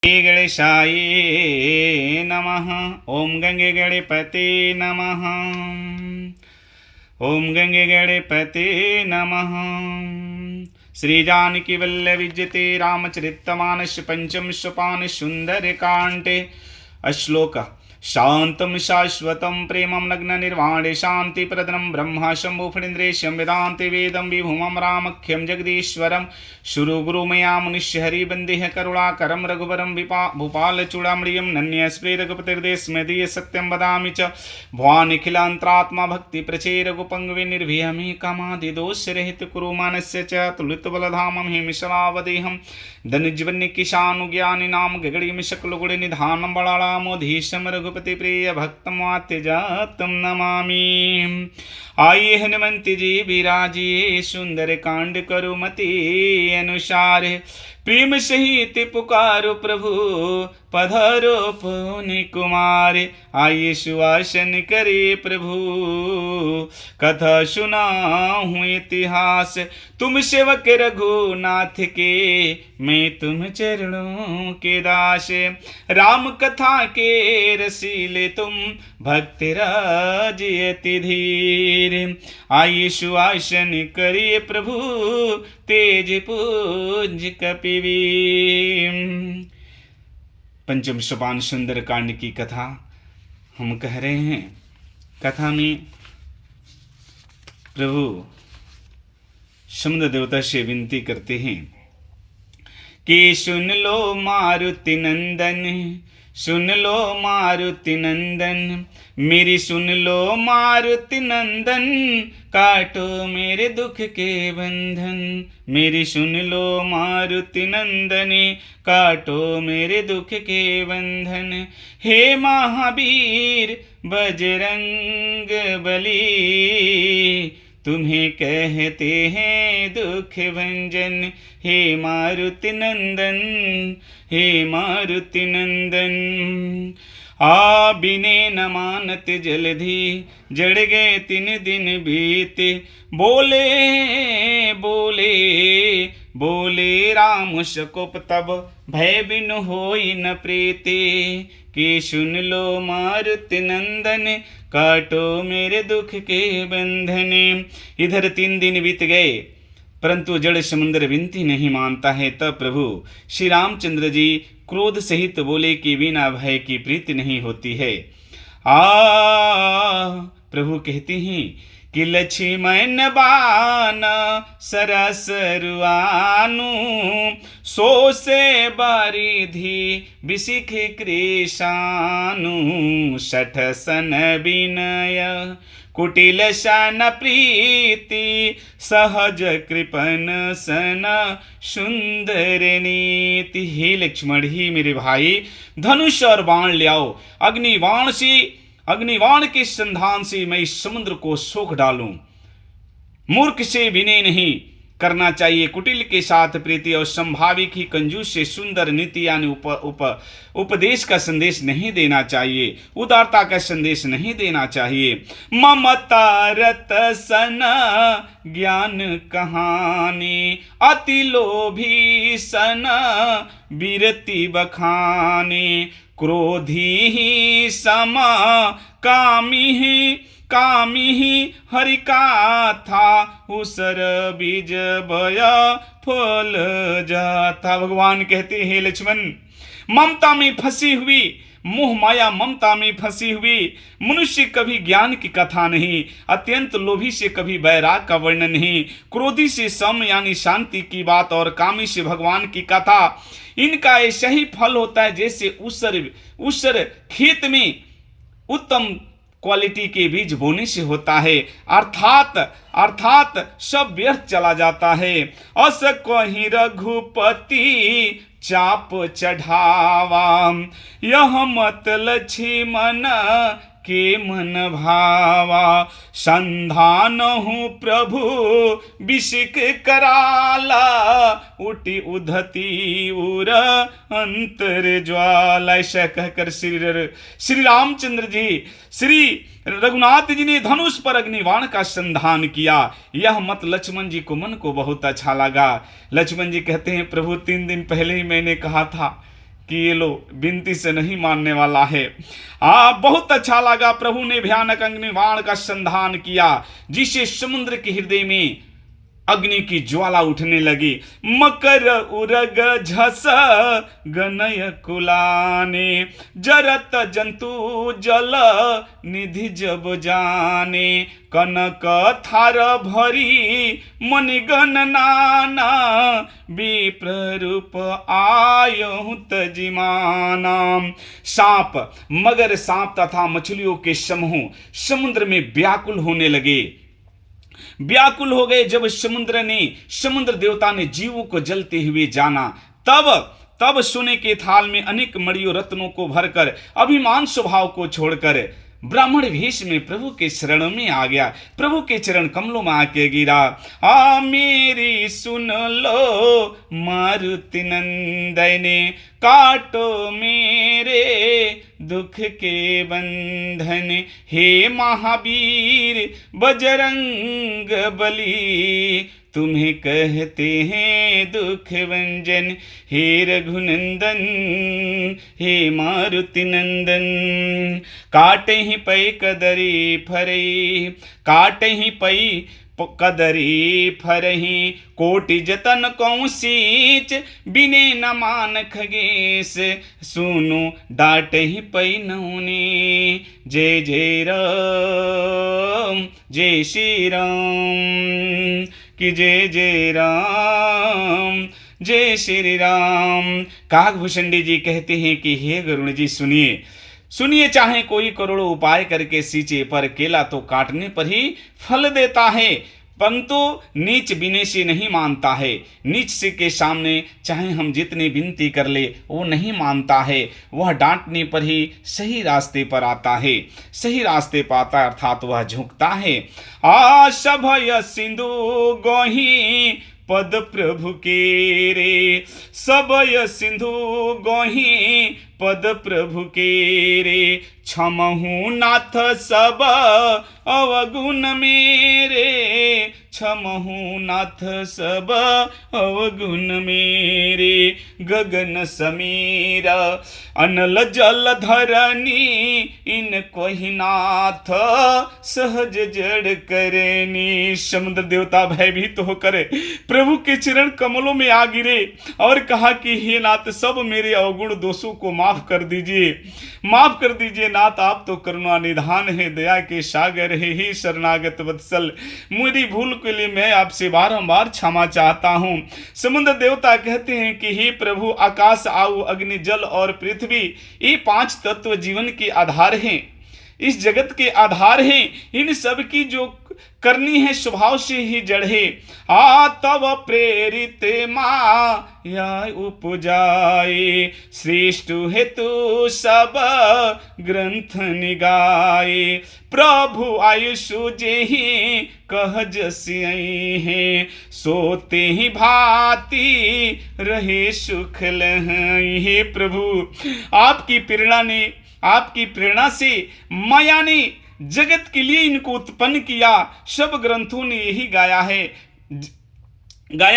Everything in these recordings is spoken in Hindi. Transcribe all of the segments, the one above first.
गणेशाय नमः। ओम गंगे गणपते नमः। ओम गंगे गणपते नमः। श्री जानकी वल्लभिजते रामचरितमानस पंचम सोपान सुंदर कांटे अश्लोक शांतं शाश्वतं प्रेमं नग्न निर्वाणे शांति प्रदनं ब्रह्मा शंभु फणीन्द्रेशं वेदांति वेदं विभुमं रामख्यं जगदीश्वरं शुरु गुरु मया मुनिष्य हरिबंदेह करुणाकरं रघुवरं भूपाल चूड़ामणियं नन्य स्प्रे रघुपतिर्देशमेदीय सत्यं वदामि च भवान् निखिलान्तरात्मा भक्ति प्रचेर रघुपङ्गवे निर्भयमे कामादिदोषरहित कुरु मानस्य च तुलितबलधामं हिमिशलावदेहं धनुज्वन्य किशानुज्ञानि नाम गगड़ीम शकलुगुड़ निधानं बलामोधीशं रघुपति प्रिय भक्तमात्य जातम नमामि। आइए हनुमंत जी विराजिए सुंदर कांड करु मति अनुसार प्रेम सहित पुकारो प्रभु पधारो पुनि कुमार। आइए सुवासन करे प्रभु कथा सुनाऊं इतिहास तुम सेवक रघुनाथ के मैं तुम चरणों के दास। राम कथा के रसीले तुम भक्त राज अति धीर। आइए सुवासन करिए प्रभु तेज पूज कपिवीर। पंचम सोपान सुंदर कांड की कथा हम कह रहे हैं। कथा में प्रभु समुद्र देवता से विनती करते हैं कि सुन लो मारुति नंदन, सुन लो मारुति नंदन, मेरी सुन लो मारुति नंदन, काटो मेरे दुख के बंधन। मेरी सुन लो मारुति नंदनी, काटो मेरे दुख के बंधन। हे महावीर बजरंग बली, तुम्हें कहते हैं दुख भंजन। हे मारुति नंदन, हे मारुति नंदन, आ बिने न मानत जलधि, जड़ गए 3 दिन बीते। बोले बोले बोले राम शकोप तब, भय बिन होई न प्रीति। कि सुन लो मारुति नंदन, काटो मेरे दुख के बंधन। इधर 3 दिन बीत गए परंतु जड़ समुद्र विनती नहीं मानता है। तब प्रभु श्री रामचंद्र जी क्रोध सहित बोले कि बिना भय की प्रीति नहीं होती है। प्रभु कहते हैं कि लक्ष्मण बान सरस रुआनु, सो से बारिधि बिसिख कृशानु। शठ सन विनय कुटिल सन प्रीति, सहज कृपन सन सुंदर नीति। हे लक्ष्मण, ही मेरे भाई धनुष और बाण ले आओ। अग्निबाण के संधान से मैं इस समुद्र को सोख डालूं। मूर्ख से विनय नहीं करना चाहिए, कुटिल के साथ प्रीति और संभाविक ही कंजूस से सुंदर नीति यानी उपदेश का संदेश नहीं देना चाहिए, उदारता का संदेश नहीं देना चाहिए। ममता रत सन ज्ञान कहानी, अति लोभी सन विरति बखानी। क्रोधी ही समा कामी ही हरि का उसर बीज बया फल जाता। भगवान कहते हैं लक्ष्मण, ममता में फंसी हुई, मोह माया ममता में फंसी हुई मनुष्य कभी ज्ञान की कथा नहीं, अत्यंत लोभी से कभी वैराग का वर्णन नहीं, क्रोधी से सम यानी शांति की बात और कामी से भगवान की कथा। इनका ऐसा ही फल होता है जैसे उसर खेत में उत्तम क्वालिटी के बीज बोने से होता है। अर्थात सब व्यर्थ चला जाता है। अस कहीं रघुपति चाप चढ़ावा, यह मत लक्ष्मण के मन भावा। संधान हूँ प्रभु बिसिक कराला, उठी उधती उर अंतर ज्वाला। ऐसा कहकर श्री रामचंद्र जी श्री रघुनाथ जी ने धनुष पर अग्निबाण का संधान किया। यह मत लक्ष्मण जी को मन को बहुत अच्छा लगा। लक्ष्मण जी कहते हैं, प्रभु 3 दिन पहले ही मैंने कहा था कि ये लो विनती से नहीं मानने वाला है। बहुत अच्छा लगा। प्रभु ने भयानक अग्निबाण का संधान किया, जिसे समुद्र के हृदय में अग्नि की ज्वाला उठने लगी। मकर उरग झस गनय कुलाने, जरत जंतु जल निधि जब जाने, कनक थार भरी मणिगण नाना, विप्र रूप आयहु तजिमाना। सांप, मगर सांप तथा मछलियों के समूह समुद्र में व्याकुल होने लगे, व्याकुल हो गए। जब समुद्र देवता ने जीवों को जलते हुए जाना, तब सोने के थाल में अनेक मणियों रत्नों को भरकर अभिमान स्वभाव को छोड़कर ब्राह्मण वेश में प्रभु के शरण में आ गया। प्रभु के चरण कमलों में आके गिरा। मेरी सुन लो मारुति नंदने, काटो मेरे दुख के बंधन, हे महावीर बजरंग बली, तुम्हें कहते हैं दुख भंजन, हे रघुनंदन हे मारुति नंदन। काटे ही पै कदरी फरई, काटे ही पै कदरी फरही, कोटि जतन कौशीच बिने न मान खगेश, सुनो डाट ही पै नौने, जय जय राम जय श्री राम, कि जय जय राम जय श्री राम। काकभूषणी जी कहते हैं कि हे गरुण जी सुनिए, सुनिए, चाहे कोई करोड़ों उपाय करके सींचे, पर केला तो काटने पर ही फल देता है, परंतु नीच बिने से नहीं मानता है। नीच से के सामने चाहे हम जितनी विनती कर ले वो नहीं मानता है, वह डांटने पर ही सही रास्ते पर आता है, सही रास्ते पाता अर्थात वह झुकता है। सभय सिंधु गोही पद प्रभु के रे, सबय सिंधु गोही पद प्रभु के रे, क्षमहु नाथ सब अवगुण मेरे, क्षमहु नाथ सब अवगुण मेरे, गगन समीर अनल जल धरनी, इन कोहि नाथ सहज जड़ करनी। समुद्र देवता भयभीत होकर प्रभु के चरण कमलों में आ गिरे और कहा कि हे नाथ, सब मेरे अवगुण दोषों को माफ कर दीजिए, माफ कर दीजिए नाथ, आप तो करुणा निधान है, दया के सागर है, ही शरणागत वत्सल, मेरी भूल के लिए मैं आपसे बारंबार क्षमा चाहता हूँ। समुद्र देवता कहते हैं कि हे प्रभु, आकाश आऊ अग्नि जल और पृथ्वी, ये 5 तत्व जीवन के आधार हैं, इस जगत के आधार हैं, इन सब की जो करनी है स्वभाव से ही जड़े। तब प्रेरित माया उपजाए, श्रेष्ठ हेतु सब ग्रंथ निगाए, प्रभु आयुषु जेहि कह जसि हैं, सोते ही भांति रहे सुख लहै। हे प्रभु, आपकी प्रेरणा से माया ने जगत के लिए इनको उत्पन्न किया। सब ग्रंथों ने यही गाया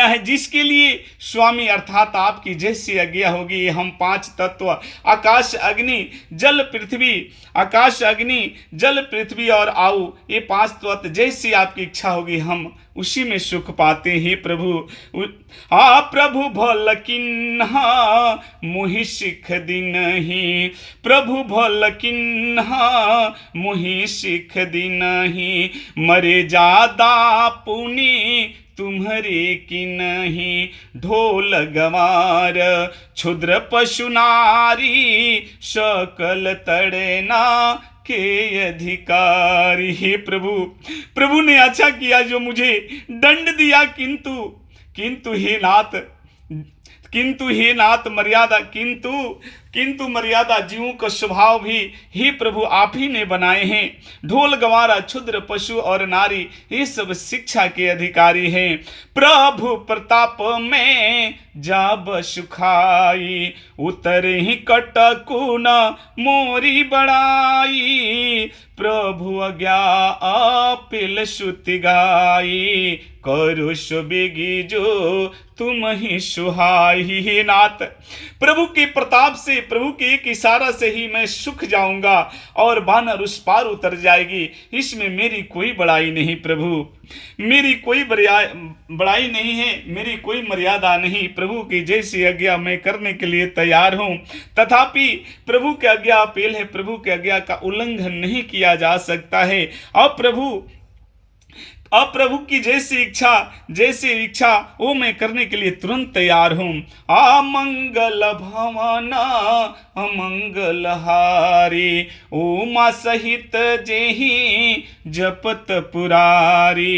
है, जिसके लिए स्वामी अर्थात आपकी जैसी आज्ञा होगी, हम 5 तत्व आकाश अग्नि जल पृथ्वी, आकाश अग्नि जल पृथ्वी और आऊ, ये 5 तत्व जैसी आपकी इच्छा होगी हम उसी में सुख पाते हैं। प्रभु प्रभु भल किन्हा मोहि सिख दीनहि, प्रभु भल किन्हा मोहि सिख दीनहि, मरे जादा पुनि तुम्हारे की नहीं, ढोल गवार क्षुद्र पशु नारी, सकल तड़ना के अधिकारी। हे प्रभु ने अच्छा किया जो मुझे दंड दिया, किंतु हे नाथ मर्यादा जीवों का स्वभाव भी हे प्रभु आप ही ने बनाए हैं। ढोल गवारा क्षुद्र पशु और नारी ये सब शिक्षा के अधिकारी हैं। प्रभु प्रताप में जाब सुखाई, उतरे ही कटकुन मोरी बड़ाई, प्रभु अज्ञा अपिल सुति गाई, करो सो बेगी जो तुम ही सुहाई। हे नाथ, प्रभु के प्रताप से, प्रभु के एक इशारा से ही मैं सुख जाऊंगा और वानर उस पार उतर जाएगी। इसमें मेरी कोई बड़ाई नहीं प्रभु, मेरी कोई बड़ाई नहीं है, मेरी कोई मर्यादा नहीं। प्रभु की जैसी आज्ञा मैं करने के लिए तैयार हूं, तथापि प्रभु की आज्ञा अपील है, प्रभु की आज्ञा का उल्लंघन नहीं किया जा सकता है। अब प्रभु की जैसी इच्छा वो मैं करने के लिए तुरंत तैयार हूं। अमंगल भवन अमंगल हारी, उमा सहित जेहि जपत पुरारी।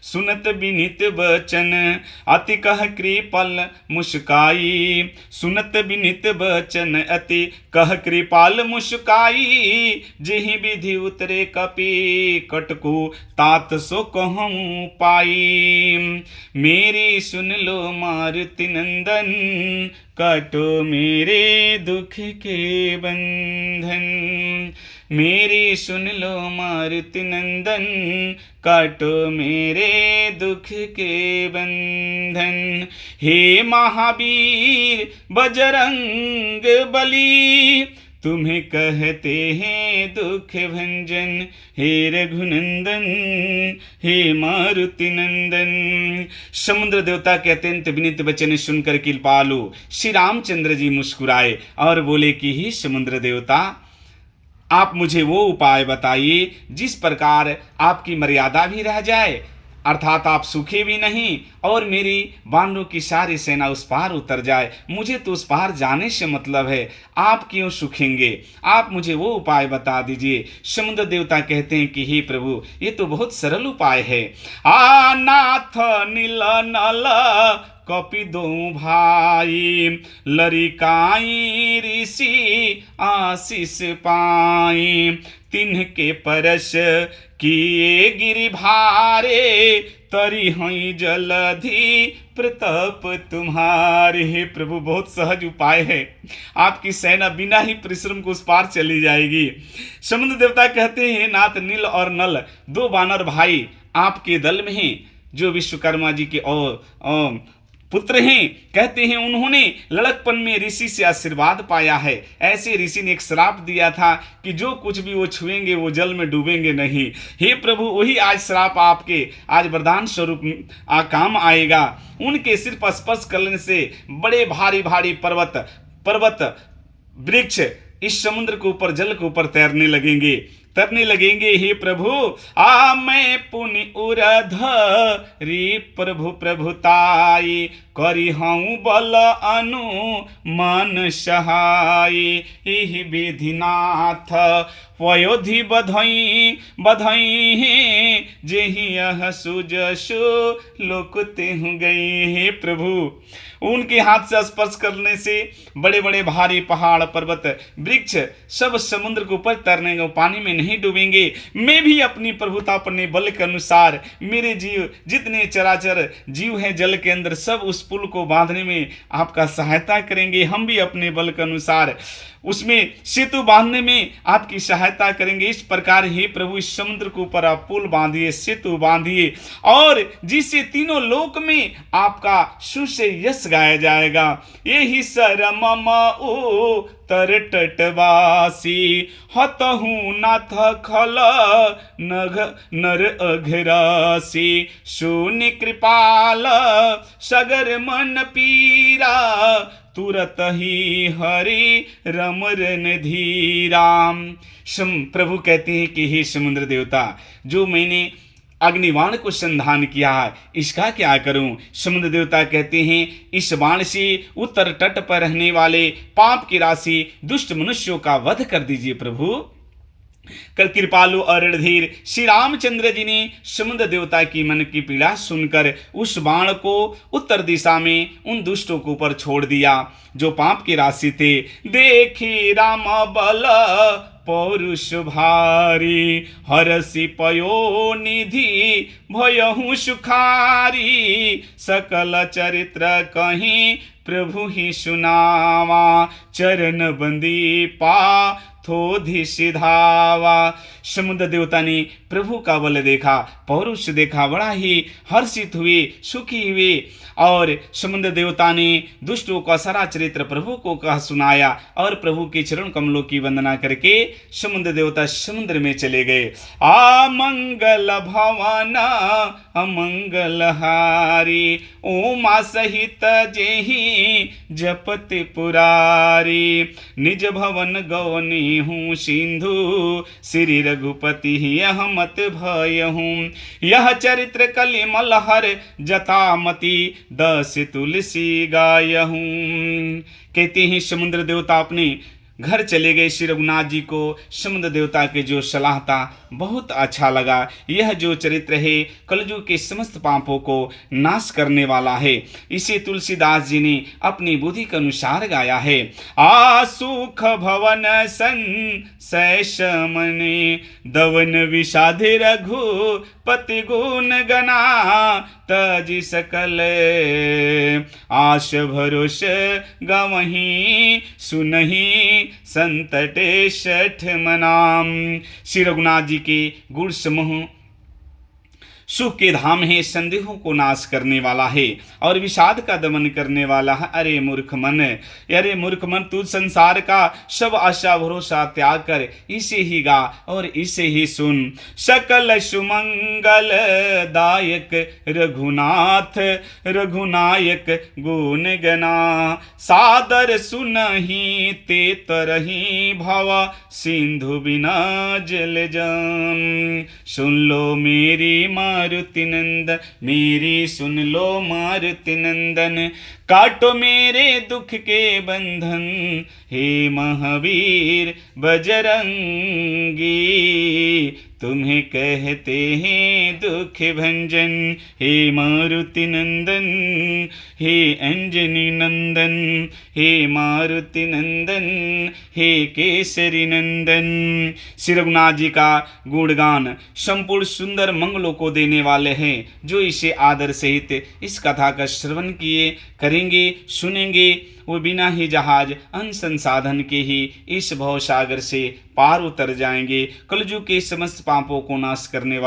सुनत विनित बचन अति कह कृपाल मुस्काई, सुनत विनित बचन अति कह कृपाल मुस्काई। जेहि विधि उतरे कपि कटकु तात सो कहूँ पाई। मेरी सुन लो मारुति नंदन, काटो मेरे दुख के बंधन। मेरी सुन लो मारुति नंदन, काटो मेरे दुख के बंधन। हे महावीर बजरंग बली, तुम्हें कहते हैं दुख भंजन। हे रघुनंदन हे मारुति नंदन। समुद्र देवता के अत्यंत विनीत वचन सुनकर कृपालु श्री रामचंद्र जी मुस्कुराए और बोले कि हे समुद्र देवता, आप मुझे वो उपाय बताइए जिस प्रकार आपकी मर्यादा भी रह जाए, अर्थात आप सूखे भी नहीं और मेरी वानरों की सारी सेना उस पार उतर जाए। मुझे तो उस पार जाने से मतलब है, आप क्यों सूखेंगे? आप मुझे वो उपाय बता दीजिए। समुद्र देवता कहते हैं कि हे प्रभु, ये तो बहुत सरल उपाय है। नाथ नील नल कपि दो भाई, लरिकाई ऋषि आशीष पाई। तिन्ह के परस किए गिरि भारे, तरी हई जलधि प्रताप तुम्हारे। हे प्रभु, बहुत सहज उपाय है, आपकी सेना बिना ही परिश्रम को उस पार चली जाएगी। समुद्र देवता कहते हैं, नाथ नील और नल दो वानर भाई आपके दल में हैं, जो विश्वकर्मा जी के पुत्र हैं। कहते हैं उन्होंने लड़कपन में ऋषि से आशीर्वाद पाया है। ऐसे ऋषि ने एक श्राप दिया था कि जो कुछ भी वो छुएंगे वो जल में डूबेंगे नहीं। हे प्रभु, वही आज श्राप आपके आज वरदान स्वरूप काम आएगा। उनके सिर पर स्पर्श करने से बड़े भारी भारी पर्वत वृक्ष इस समुद्र के ऊपर, जल के ऊपर तैरने लगेंगे। हे प्रभु, मैं पुनि उरध री प्रभु प्रभुताई, करी हूँ बल अनुमान सहाय। एहि विधिनाथ पयोधि बधई हैं, जेहि यह सुजसु लोक तेहु गई। हे प्रभु, उनके हाथ से स्पर्श करने से बड़े बड़े भारी पहाड़ पर्वत वृक्ष सब समुद्र के ऊपर तैरने, पानी में नहीं डूबेंगे। मैं भी अपनी प्रभुता अपने बल के अनुसार, मेरे जीव जितने चराचर जीव हैं जल के अंदर, सब उस पुल को बांधने में आपका सहायता करेंगे। हम भी अपने बल के अनुसार उसमें सेतु बांधने में आपकी सहायता करेंगे। इस प्रकार हे प्रभु, इस समुद्र के ऊपर आप पुल बांधिए, सेतु बांधिए, और जिससे तीनों लोक में आपका सुसे यश गाया जाएगा। यही सरम ओ तर तटवासी, हतहु नाथ खल नर अघरासी। सुनि कृपाल सगर मन पीरा, तुरत ही हरि रमरन धीराम। प्रभु कहते हैं कि हे समुद्र देवता, जो मैंने अग्निबाण को संधान किया है, इसका क्या करूं? समुद्र देवता कहते हैं, इस बाण से उत्तर तट पर रहने वाले पाप की राशि दुष्ट मनुष्यों का वध कर दीजिए प्रभु। कर कृपालु और रणधीर श्री रामचंद्र जी ने समुद्र देवता की मन की पीड़ा सुनकर उस बाण को उत्तर दिशा में उन दुष्टों के ऊपर छोड़ दिया जो पाप की राशि थे। देखी राम बल पौरुष भारी, हरसि पयो निधि भयहु सुखारी। सकल चरित्र कहीं प्रभु ही सुनावा, चरण बंदी पा थोधि सिधावा। समुद्र देवता ने प्रभु का बल देखा, पौरुष देखा, बड़ा ही हर्षित हुए, सुखी हुए। और समुद्र देवता ने दुष्टों का सारा चरित्र प्रभु को कह सुनाया और प्रभु के चरण कमलों की वंदना करके समुद्र देवता समुद्र में चले गए। मंगल भवन अमंगलहारी, उमा सहित जेहि जपति पुरारी। निज भवन गवनी हूँ सिंधु, श्री रघुपति यह मत भय हूँ। यह चरित्र कलिमल हर जतामति, 10 तुलसी गायहूँ। कहते हैं समुद्र देवता अपने घर चले गए। श्री रघुनाथ जी को समुद्र देवता के जो सलाह था बहुत अच्छा लगा। यह जो चरित्र है कलयुग के समस्त पापों को नाश करने वाला है। इसे तुलसीदास जी ने अपनी बुद्धि के अनुसार गाया है। सुख भवन संशय शमने, दवन विषाधि रघुपति गुण गना। तज सकल आश भरोस गवहीं, सुनहि संतटे शठ मनाम। श्री रघुनाथ जी के गुण समूह सुख के धाम है, संदेहों को नाश करने वाला है और विषाद का दमन करने वाला है। अरे मूर्ख मन, अरे मूर्ख मन, तू संसार का सब आशा भरोसा त्याग कर इसे ही गा और इसे ही सुन। सकल सुमंगल दायक रघुनाथ, रघुनायक गुण गना। सादर सुनहि ते तरहि भव, सिंधु बिना जल जान। सुन लो मेरी मारुति नंदन, मेरी सुन लो मारुति नंदन। काटो मेरे दुख के बंधन, हे महावीर बजरंगी। तुम्हें कहते हैं दुख भंजन, हे मारुति नंदन, हे अंजनी नंदन, हे मारुति नंदन, हे केसरी नंदन। श्री रघुनाथ जी का गुणगान संपूर्ण सुंदर मंगलों को देने वाले हैं। जो इसे आदर सहित इस कथा का श्रवण किए करेंगे, सुनेंगे, वो बिना ही जहाज अन संसाधन के ही इस भव सागर से पार उतर जाएंगे। कलयुग के समस्त पापों को नाश करने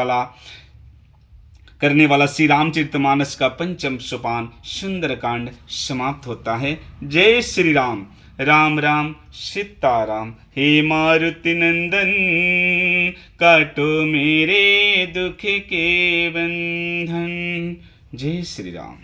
वाला श्री रामचरितमानस का पंचम सोपान सुंदरकांड समाप्त होता है। जय श्री राम। राम राम सीताराम। हे मारुति नंदन, काटो मेरे दुख के बंधन। जय श्री राम।